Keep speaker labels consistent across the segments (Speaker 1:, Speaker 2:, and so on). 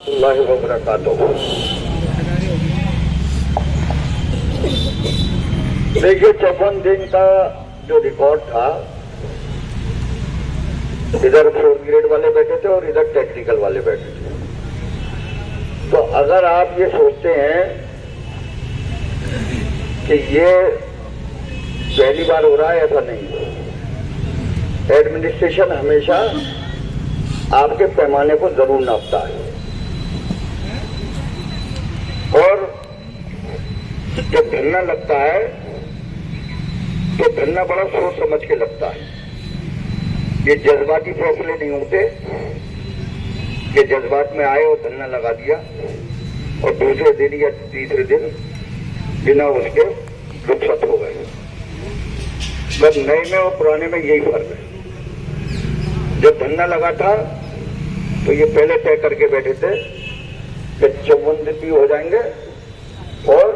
Speaker 1: अल्लाह व बरकातुहू। देखिए 54 दिन का जो रिकॉर्ड था, इधर 4 ग्रेड वाले बैठे थे और इधर टेक्निकल वाले बैठे थे। तो अगर आप ये सोचते हैं कि ये पहली बार हो रहा है, ऐसा नहीं है। एडमिनिस्ट्रेशन हमेशा आपके पैमाने को जरूर नापता है और जब धरना लगता है तो धरना बड़ा सोच समझ के लगता है। ये जज्बाती फैसले नहीं होते कि जज्बात में आए और धरना लगा दिया और दूसरे दिन या तीसरे दिन बिना उसके रुखसत हो गए। बस नए में और पुराने में यही फर्क है। जब धरना लगा था तो ये पहले तय करके बैठे थे कि 54 दिन भी हो जाएंगे और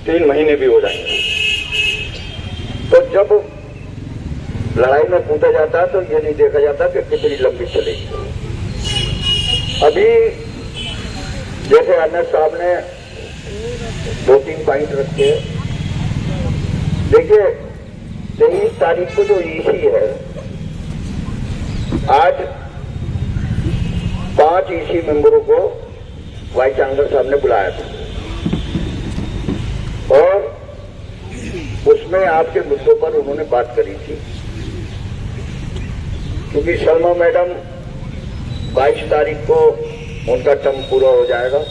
Speaker 1: 3 महीने भी हो जाएंगे। तो जब लड़ाई में कूदा जाता है तो ये नहीं देखा जाता कि कितनी लंबी चलेगी। अभी जैसे अनस साहब ने 2-3 पॉइंट रखे। देखिए 23 तारीख को जो ईसी है, आज 5 ईसी मेंबरों को वाइस चांसलर साहब ने बुलाया था और उसमें आपके मुद्दों पर उन्होंने बात करी थी। क्योंकि शर्मा मैडम 22 तारीख को उनका टर्म पूरा हो जाएगा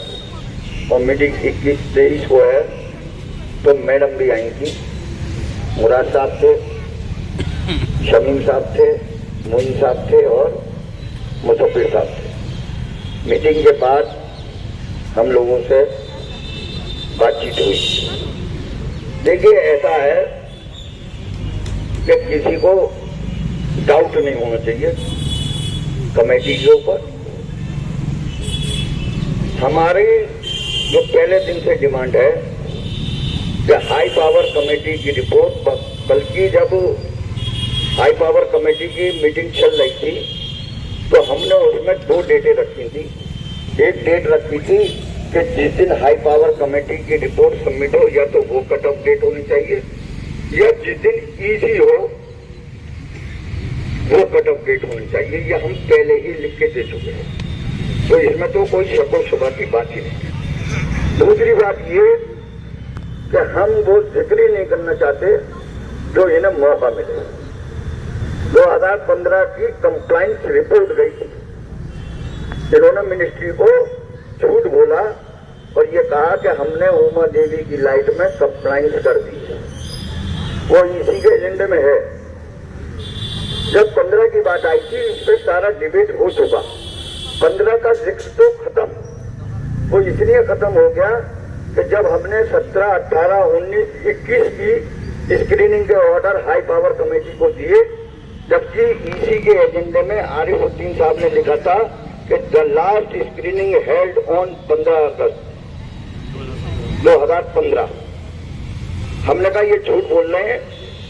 Speaker 1: और मीटिंग 21-23 को है, तो मैडम भी आई थी। मुराद साहब थे, शमीम साहब थे, मोइन साहब थे और मुसफ़िर साहब थे। मीटिंग के बाद हम लोगों से बातचीत हुई। देखिए ऐसा है कि किसी को डाउट नहीं होना चाहिए कमेटी के ऊपर। हमारी जो पहले दिन से डिमांड है कि हाई पावर कमेटी की रिपोर्ट, बल्कि जब हाई पावर कमेटी की मीटिंग चल रही थी तो हमने उसमें 2 डेटें रखी थी। एक डेट रखी थी कि जिस दिन हाई पावर कमेटी की रिपोर्ट सबमिट हो, या तो वो कट ऑफ डेट होनी चाहिए या जिस दिन ईसी हो वो कट ऑफ डेट होनी चाहिए। ये हम पहले ही लिख के दे चुके हैं, तो इसमें तो कोई शक और शुबा की बात ही नहीं। दूसरी बात ये कि हम वो जिक्र ही नहीं करना चाहते जो इन्हें मौका मिले। 2015 की कंप्लाइंस रिपोर्ट गई थी, इन्होंने मिनिस्ट्री को झूठ बोला और ये कहा कि हमने उमा देवी की लाइट में कंप्लाइंस कर दी है। वो इसी के एजेंडे में है। जब 15 की बात आई थी, इस पर सारा डिबेट हो चुका। 15 का जिक्र तो खत्म, वो इसलिए खत्म हो गया कि जब हमने 17, 18, 19, 21 की स्क्रीनिंग के ऑर्डर हाई पावर कमेटी को दिए, जबकि ईसी के एजेंडे में आरिफुद्दीन साहब ने लिखा था कि the last screening held on 15 अगस्त 2015। हमने कहा ये झूठ बोल रहे हैं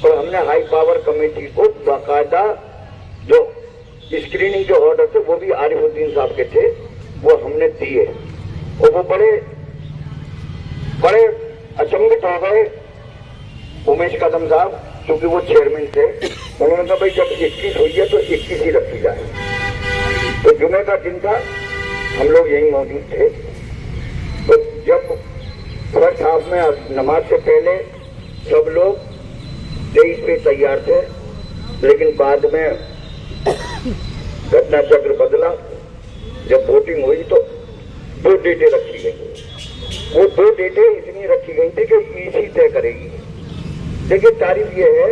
Speaker 1: और हमने हाई पावर कमेटी को बाकायदा जो स्क्रीनिंग के ऑर्डर थे वो भी आरिफुद्दीन साहब के थे, वो हमने दिए। और वो बड़े अचंभित हो गए उमेश कदम साहब, क्योंकि वो चेयरमैन थे। उन्होंने कहा भाई जब 21 हुई है तो 21 ही रखी जाए। तो जुमे का दिन था, हम लोग यही मौजूद थे। तो जब फर्स्ट हाफ में नमाज से पहले सब लोग 23 पे तैयार थे, लेकिन बाद में घटना चक्र बदला। जब वोटिंग हुई तो 2 डेटें रखी गई। वो 2 डेटें इसलिए रखी गई थी कि ईसी तय करेगी। देखिए तारीफ ये है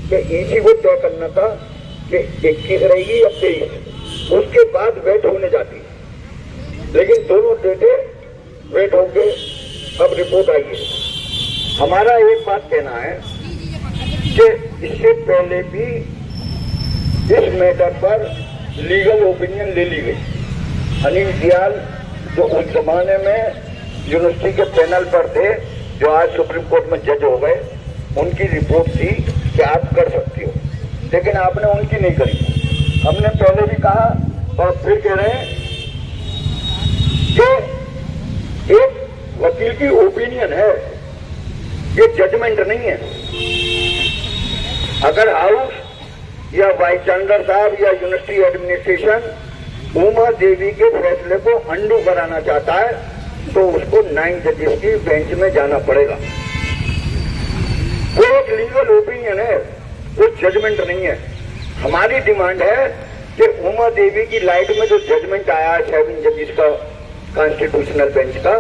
Speaker 1: कि ईसी को तय करना था कि 21 रहेगी या 23, उसके बाद वेट होने जाती, लेकिन दोनों डेटें वेट होके अब रिपोर्ट आई है। हमारा एक बात कहना है कि इससे पहले भी इस मैटर पर लीगल ओपिनियन ले ली गई। अनिल दयाल जो उस जमाने में यूनिवर्सिटी के पैनल पर थे, जो आज सुप्रीम कोर्ट में जज हो गए, उनकी रिपोर्ट थी कि आप कर सकते हो, लेकिन आपने उनकी नहीं करी। हमने पहले भी कहा और फिर कह रहे हैं की ओपिनियन है, ये जजमेंट नहीं है। अगर हाउस या वाइस चांसलर साहब या यूनिवर्सिटी एडमिनिस्ट्रेशन उमा देवी के फैसले को अंडू कराना चाहता है तो उसको 9 जजेस की बेंच में जाना पड़ेगा। वो एक लीगल ओपिनियन है, वो जजमेंट नहीं है। हमारी डिमांड है कि उमा देवी की लाइट में जो जजमेंट आया है 7 जजेस का कॉन्स्टिट्यूशनल बेंच का,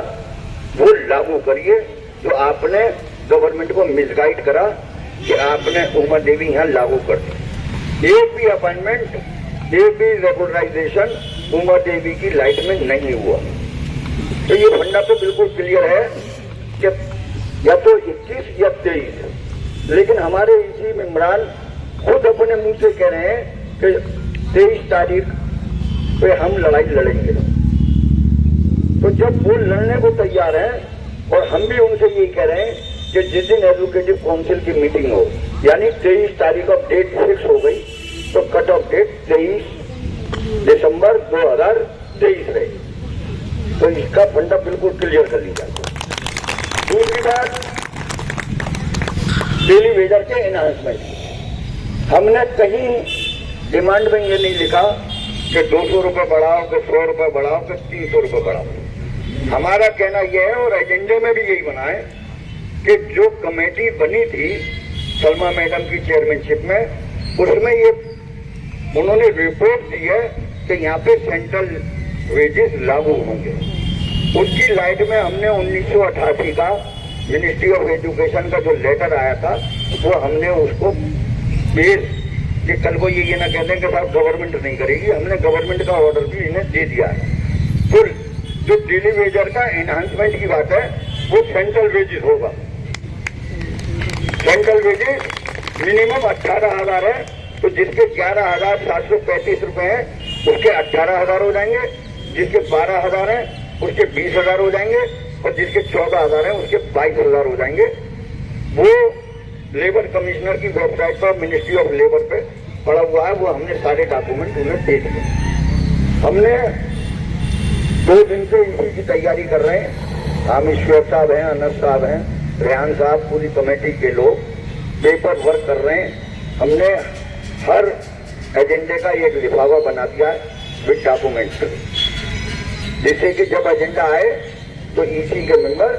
Speaker 1: वो लागू करिए। जो आपने गवर्नमेंट को मिसगाइड करा कि आपने उमा देवी यहां लागू कर दी। एक भी अपॉइंटमेंट, एक भी रेगुलराइजेशन उमा देवी की लाइट में नहीं हुआ। तो ये फंडा तो बिल्कुल क्लियर है कि या तो 21 या 23, लेकिन हमारे इसी मेंबरान खुद अपने मुंह से कह रहे हैं कि 23 तारीख पे हम लड़ाई लड़ेंगे। तो जब वो लड़ने को तैयार हैं और हम भी उनसे यही कह रहे हैं कि जिस दिन एजुकेटिव काउंसिल की मीटिंग हो, यानी 23 तारीख ऑफ डेट फिक्स हो गई, तो कट ऑफ डेट 23 दिसंबर 2023 रहे। तो इसका फंडा बिल्कुल क्लियर कर लिया। दूसरी बात, डेली वेजर के एनहांसमेंट। हमने कहीं डिमांड में ये नहीं लिखा कि 200 रुपये बढ़ाओ, कि 100 रुपये बढ़ाओ, कि 300 रुपये बढ़ाओ। हमारा कहना यह है, और एजेंडे में भी यही बना है, कि जो कमेटी बनी थी सलमा मैडम की चेयरमैनशिप में, उसमें ये उन्होंने रिपोर्ट दी है कि यहाँ पे सेंट्रल वेजेस लागू होंगे। उसकी लाइट में हमने 1988 का मिनिस्ट्री ऑफ एजुकेशन का जो लेटर आया था, वो हमने उसको पेश कि कल को ये ना कह दें कि साहब गवर्नमेंट नहीं करेगी, हमने गवर्नमेंट का ऑर्डर भी इन्हें दे दिया है। तो जो डेली वेजर का एनहांसमेंट की बात है, वो सेंट्रल वेजेस होगा। सेंट्रल वेजेस मिनिमम 18,000 है, तो जिसके 11,735 रुपए हैं उसके 18,000 हो जाएंगे, जिसके 12,000 हैं उसके 20,000 हो जाएंगे, और जिसके 14,000 हैं उसके 22,000 हो जाएंगे। वो लेबर कमिश्नर की वेबसाइट पर, मिनिस्ट्री ऑफ लेबर पे पड़ा हुआ है, वो हमने सारे डॉक्यूमेंट उन्हें दे दिए। हमने 2 दिन से इसी की तैयारी कर रहे हैं। हम ईश्वर साहब हैं, अनस साहब हैं, रेहान साहब, पूरी कमेटी के लोग पेपर वर्क कर रहे हैं। हमने हर एजेंडे का एक लिफाफा बना दिया है विद डॉक्यूमेंट, जिससे कि जब एजेंडा आए तो ईसी के मेंबर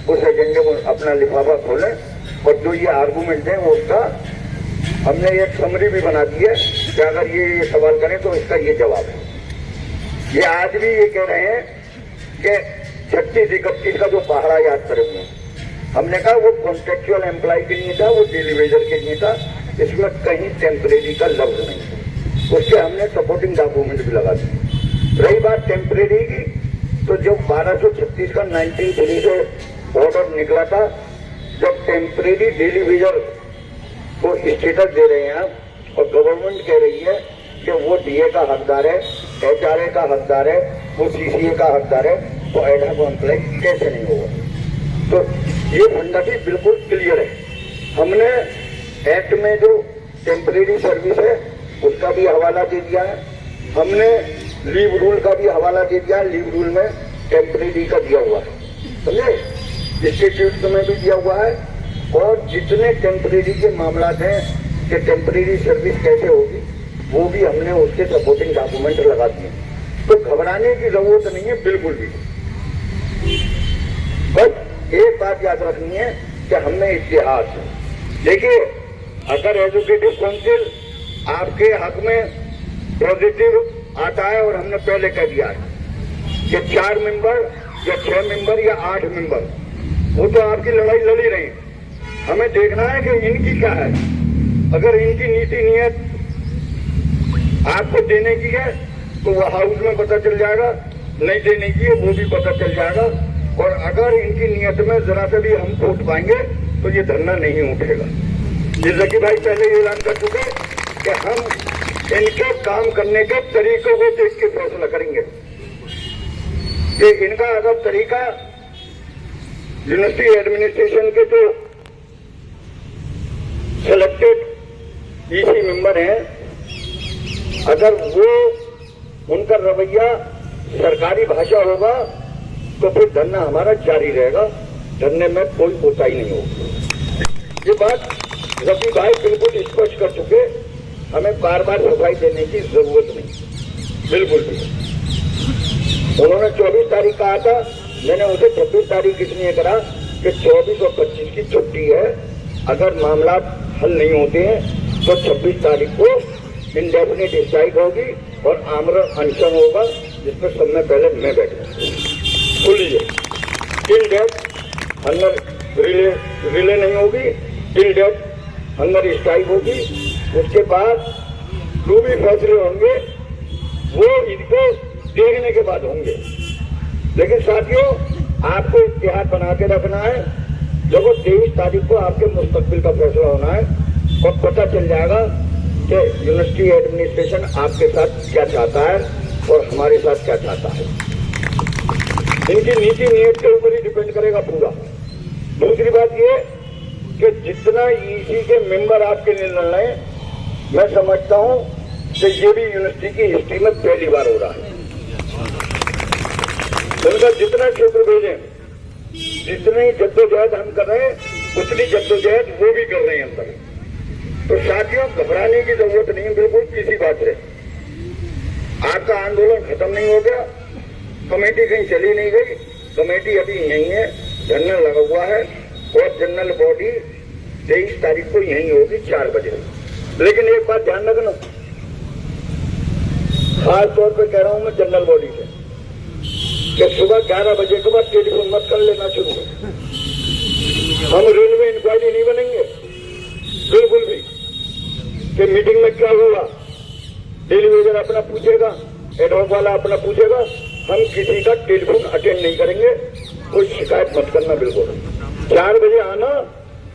Speaker 1: उस एजेंडे को अपना लिफाफा खोलें, और जो ये आर्गूमेंट है वो उसका हमने एक समरी भी बना दी है कि अगर ये सवाल करें तो इसका ये जवाब है। ये आज भी ये कह रहे हैं कि 36-31 का जो पहाड़ा याद करे हुए, हमने कहा वो कॉन्ट्रेक्चुअल एम्प्लॉय के लिए था, वो डेली वेजर के लिए था, इसमें कहीं टेम्परेरी का लफ्ज नहीं था। उसके हमने सपोर्टिंग डॉक्यूमेंट भी लगा दिए। रही बात टेम्परेरी की, तो जब 1236 का 1903 से ऑर्डर निकला था, जब टेम्परेरी डेली वेजर को स्टेटस दे रहे हैं और गवर्नमेंट कह रही है कि वो डीए का हकदार है, एचआरए का हकदार है, वो सीसीए का हकदार है, तो एडहॉक एम्प्लॉय कैसे नहीं होगा? तो ये फंडा भी बिल्कुल क्लियर है। हमने एक्ट में जो टेम्परेरी सर्विस है उसका भी हवाला दे दिया है, हमने लीव रूल का भी हवाला दे दिया है। लीव रूल में टेम्परेरी का दिया हुआ है, समझे, इंस्टीट्यूट में भी दिया हुआ है, और जितने टेम्परेरी के मामला हैं कि टेम्परेरी सर्विस कैसे होगी, वो भी हमने उसके सपोर्टिंग डॉक्यूमेंट लगा दिए। तो घबराने की जरूरत नहीं है बिल्कुल भी। बस एक बात याद रखनी है कि हमने इतिहास, देखिए, अगर एजुकेटिव काउंसिल आपके हक में पॉजिटिव आता है, और हमने पहले कह दिया है कि 4 मेंबर या 6 मेंबर या 8 मेंबर, वो तो आपकी लड़ाई लड़ी रही, हमें देखना है कि इनकी क्या है। अगर इनकी नीति नियत आपको देने की है तो वो हाउस में पता चल जाएगा, नहीं देने की है वो भी पता चल जाएगा। और अगर इनकी नियत में जरा से भी हम खोट पाएंगे तो ये धरना नहीं उठेगा। जैसा भाई पहले ऐलान कर चुके कि हम इनके काम करने के तरीकों को देख के फैसला करेंगे कि इनका अगर तरीका यूनिवर्सिटी एडमिनिस्ट्रेशन के जो सिलेक्टेड ईसी मेंबर हैं, अगर वो उनका रवैया सरकारी भाषा होगा तो फिर धरना हमारा जारी रहेगा। धरने में कोई कोताही नहीं होगी। ये बात रफी भाई बिल्कुल स्पष्ट कर चुके, हमें बार बार सफाई देने की जरूरत नहीं, बिल्कुल भी। उन्होंने 24 तारीख कहा था, मैंने उसे 26 तारीख इसलिए करा कि 24 और 25 की छुट्टी है, अगर मामला हल नहीं होते हैं तो 26 तारीख को इंडेफिनिट स्ट्राइक होगी और आमरण अनशन होगा, जिसमें सब में पहले मैं बैठूंगा। सुनिए, टिल डेट अंदर रिले नहीं होगी, टिल डेट अंदर स्ट्राइक होगी। उसके बाद जो भी फैसले होंगे वो इनको देखने के बाद होंगे। लेकिन साथियों, आपको इतिहाद बना के रखना है। जब 23 तारीख को आपके मुस्तकबिल का फैसला होना है और पता चल जाएगा कि यूनिवर्सिटी एडमिनिस्ट्रेशन आपके साथ क्या चाहता है और हमारे साथ क्या चाहता है। इनकी नीति नियत के ऊपर ही डिपेंड करेगा पूरा। दूसरी बात ये कि जितना ईसी के मेंबर आपके निर्णय हैं, मैं समझता हूं कि ये भी यूनिवर्सिटी की हिस्ट्री में पहली बार हो रहा है। उनका जितना क्षेत्र भेजें, जितनी जद्दोजहद हम कर रहे हैं, उतनी जद्दोजहद वो भी कर रहे हैं अंदर। तो साथियों, घबराने की जरूरत नहीं है बिल्कुल किसी बात से। आपका आंदोलन खत्म नहीं हो गया, कमेटी कहीं चली नहीं गई, कमेटी अभी यहीं है, धरना लगा हुआ है और जनरल बॉडी 23 तारीख को यहीं होगी 4 बजे। लेकिन एक बात ध्यान रखना, खास तौर पर कह रहा हूं मैं जनरल बॉडी से, कि सुबह 11 बजे के बाद टेलीफोन मत कर लेना शुरू हो। हम रेलवे इंक्वायरी नहीं बनेंगे बिल्कुल भी, कि मीटिंग में क्या हुआ, डेलीवेजर अपना पूछेगा, एडवॉक वाला अपना पूछेगा, हम किसी का टेलीफोन अटेंड नहीं करेंगे। कोई शिकायत मत करना बिल्कुल। 4 बजे आना,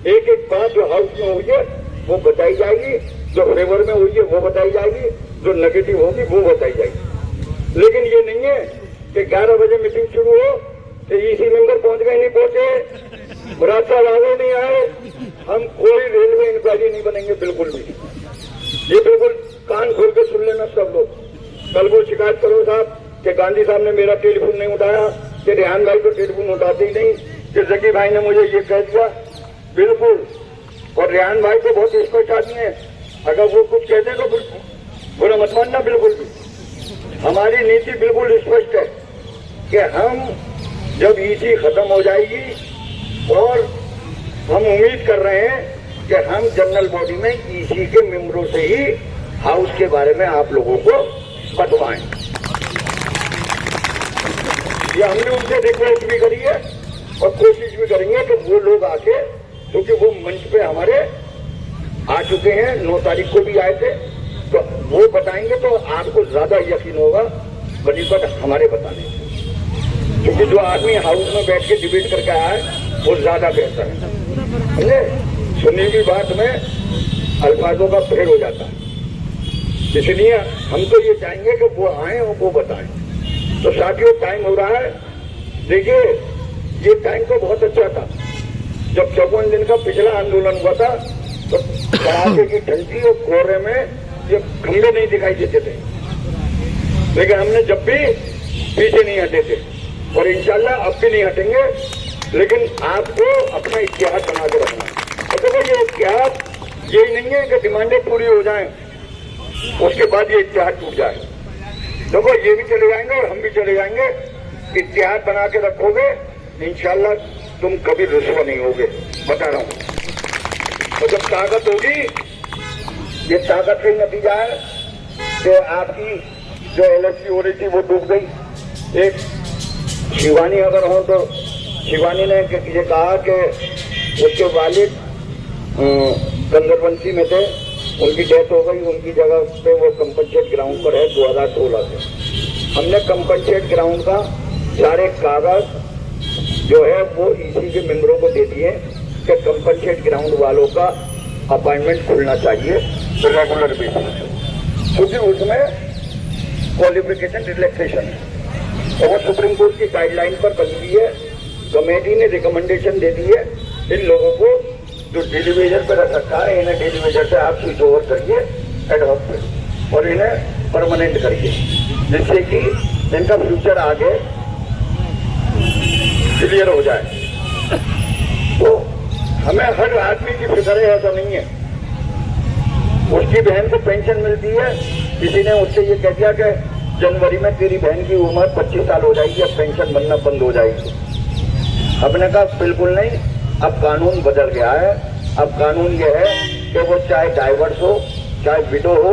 Speaker 1: एक एक बात जो हाउस में हुई है वो बताई जाएगी, जो फेवर में हुई है वो बताई जाएगी, जो नेगेटिव होगी वो बताई जाएगी। लेकिन ये नहीं है कि 11 बजे मीटिंग शुरू हो तो ईसी मेंबर पहुंच गए नहीं पहुंचे, मुराद साहब आगे नहीं आए, हम कोई रेलवे इंक्वायरी नहीं बनेंगे बिल्कुल भी। ये बिल्कुल कान खोल के सुन लेना सब लोग। कल वो शिकायत करो साहब कि गांधी साहब ने मेरा टेलीफोन नहीं उठाया, कि रेहान भाई को टेलीफोन उठाते ही नहीं, कि जकी भाई ने मुझे ये कह दिया, बिल्कुल। और रेहान भाई को बहुत स्पष्ट आदमी है, अगर वो कुछ कहते तो बुरा मत मानना बिल्कुल भी। हमारी नीति बिल्कुल स्पष्ट है कि हम जब ईसी खत्म हो जाएगी, और हम उम्मीद कर रहे हैं कि हम जनरल बॉडी में ईसी के मेंबरों से ही हाउस के बारे में आप लोगों को बतवाएं। ये हमने उनसे रिक्वेस्ट भी करी है और कोशिश भी करेंगे कि वो लोग आके, क्योंकि वो मंच पे हमारे आ चुके हैं, 9 तारीख को भी आए थे, तो वो बताएंगे तो आपको ज्यादा यकीन होगा बनिस्बत हमारे बताने, क्योंकि जो आदमी हाउस में बैठ के डिबेट करके आया है वो ज्यादा बेहतर है। समझे? सुनी हुई बात में अल्फाजों का फेर हो जाता है, इसलिए हम तो ये चाहेंगे कि वो आए और वो बताएं। तो साथियों, टाइम हो रहा है। देखिए, ये टाइम तो बहुत अच्छा था। जब 54 दिन का पिछला आंदोलन हुआ था तो कड़ाके की ठंडी और कोहरे में ये खंभे नहीं दिखाई देते थे, लेकिन हमने जब भी पीछे नहीं हटे थे और इंशाल्लाह अब भी नहीं हटेंगे। लेकिन आपको अपना इतिहास बना के रखना है। तो ये इतिहास यही नहीं है कि डिमांडें पूरी हो जाएं उसके बाद ये इतिहास टूट जाए। देखो, ये भी चले जाएंगे और हम भी चले जाएंगे। इतिहास बना के रखोगे, इंशाल्लाह तुम कभी रुस्वा नहीं होगे, बता रहा हूं। और जब ताकत होगी, ये ताकत का नतीजा है कि आपकी जो एलएफसी हो रही थी वो डूब गई। एक शिवानी अगर हो तो शिवानी ने ये कहा कि उसके वालिद कंदरवंशी में थे, उनकी डेथ हो गई, उनकी जगह पे वो कंपनसेट ग्राउंड पर है 2016 से। हमने कंपनसेट ग्राउंड का सारे कागज जो है वो ईसी के मेंबरों को दे दिए कि कंपनसेट ग्राउंड वालों का अपॉइंटमेंट खुलना चाहिए रेगुलर बेसिस, क्योंकि उसमें क्वालिफिकेशन रिलैक्सेशन है और वो सुप्रीम कोर्ट की गाइडलाइन पर बनी हुई है। कमेटी ने रिकमेंडेशन दे दी है इन लोगों को जो डेलीवेजर पर रख रखा है, इन्हें डेलीवेजर से आप स्विच ओवर करिए एडहॉक पे और इन्हें परमानेंट करिए, जिससे कि इनका फ्यूचर आगे क्लियर हो जाए। तो हमें हर आदमी की फिक्र है, ऐसा नहीं है। उसकी बहन को पेंशन मिलती है, किसी ने उससे ये कह दिया कि जनवरी में तेरी बहन की उम्र 25 साल हो जाएगी, अब पेंशन बनना बंद हो जाएगी। हमने कहा बिल्कुल नहीं, अब कानून बदल गया है। अब कानून ये है कि वो चाहे डाइवर्स हो, चाहे विडो हो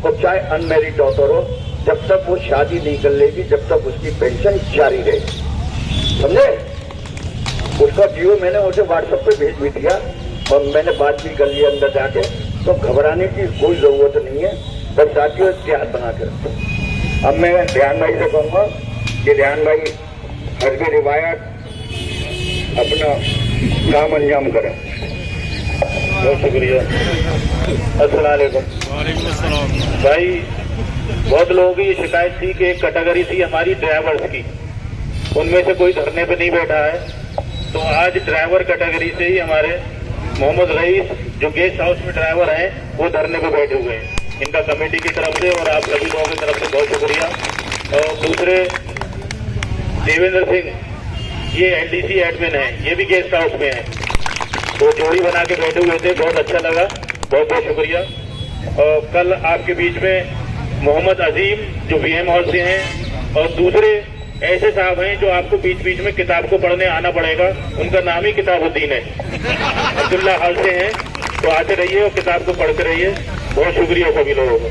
Speaker 1: और चाहे अनमैरिड डॉटर हो, जब तक वो शादी नहीं कर लेगी, जब तक उसकी पेंशन जारी रहेगी। समझे? उसका जियो मैंने उसे व्हाट्सएप पे भेज भी दिया और मैंने बात भी कर ली अंदर जाके। तो घबराने की कोई जरूरत नहीं है, बस साथियों ध्यान बना के रखो। अब मैं ध्यान भाई से कहूंगा कि ध्यान भाई हजबे रिवायत अपना काम अंजाम करें। बहुत शुक्रिया। अस्सलाम वालेकुम भाई। बहुत लोगों की शिकायत थी कि एक कैटेगरी थी हमारी ड्राइवर्स की, उनमें से कोई धरने पे नहीं बैठा है। तो आज ड्राइवर कैटेगरी से ही हमारे मोहम्मद रईस जो गेस्ट हाउस में ड्राइवर हैं वो धरने पे बैठे हुए हैं। इनका कमेटी की तरफ से और आप सभी लोगों की तरफ से बहुत शुक्रिया। और दूसरे देवेंद्र सिंह, ये एलडीसी एडमिन है, ये भी गेस्ट हाउस में है, वो जोड़ी बना के बैठे हुए थे, बहुत अच्छा लगा, बहुत बहुत शुक्रिया। और कल आपके बीच में मोहम्मद अजीम जो वीएम हाउस से हैं और दूसरे ऐसे साहब हैं जो आपको बीच बीच में किताब को पढ़ने आना पड़ेगा, उनका नाम ही किताबुद्दीन है, अब्दुल्ला हाल से हैं। तो आते रहिए और किताब को पढ़ते रहिए। बहुत शुक्रिया सभी लोगों को।